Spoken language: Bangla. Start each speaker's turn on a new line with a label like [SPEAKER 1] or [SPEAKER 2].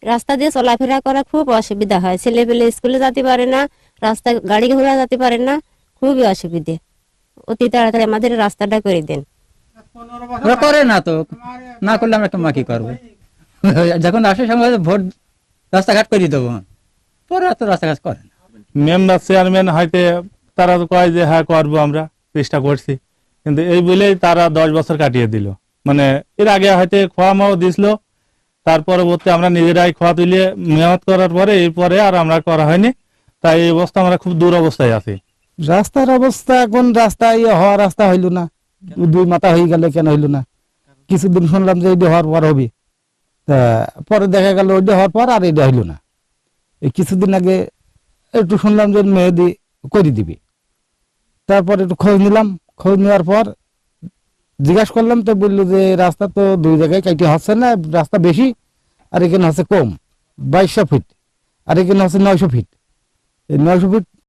[SPEAKER 1] রাস্তা দিয়ে চলাফেরা করা খুব অসুবিধা হয়, ছেলে পেলে স্কুলে যেতে পারে না, রাস্তা গাড়ি ঘোড়া যেতে পারে না, খুবই অসুবিধে। অতি তাড়াতাড়ি আমাদের রাস্তাটা করে দেন।
[SPEAKER 2] ওরা করে না তো, না করলে আমরা কি করবো? যখন আসে সঙ্গে ভোট রাস্তাঘাট করে দেবো, পরে তো রাস্তাঘাট করে না।
[SPEAKER 3] মেম্বার চেয়ারম্যান হয়তো তারা তো কয় যে হ্যাঁ করবো, আমরা চেষ্টা করছি, কিন্তু এই বলেই তারা 10 বছর কাটিয়ে দিল। মানে এর আগে হয়তো খোয়া মাও দিছিল, তার পরবর্তী আমরা নিজেরাই খোয়া তুলে মেহনত করার পরে এরপরে আর আমরা করা হয়নি। তাই এই অবস্থা আমরা খুব দূর অবস্থায় আছি।
[SPEAKER 4] রাস্তার অবস্থা এখন রাস্তা হওয়া রাস্তা হইল না, 2 মাথা হয়ে গেল, কেন হইল না? কিছুদিন শুনলাম যে এটা হওয়ার পর হবে, তা পরে দেখা গেল ওইটা হওয়ার পর আর এটা হইল না। এই কিছুদিন আগে একটু শুনলাম যে মেহেদি করে দিবে, তারপর একটু খোঁজ নিলাম, খোঁজ নেওয়ার পর জিজ্ঞাসা করলাম, তো বললো যে রাস্তা তো 2 জায়গায় কাইটে হচ্ছে না, রাস্তা বেশি, আর এখানে হচ্ছে কম 2200 ফিট, আর এখানে হচ্ছে 900 ফিট। এই 900 ফিট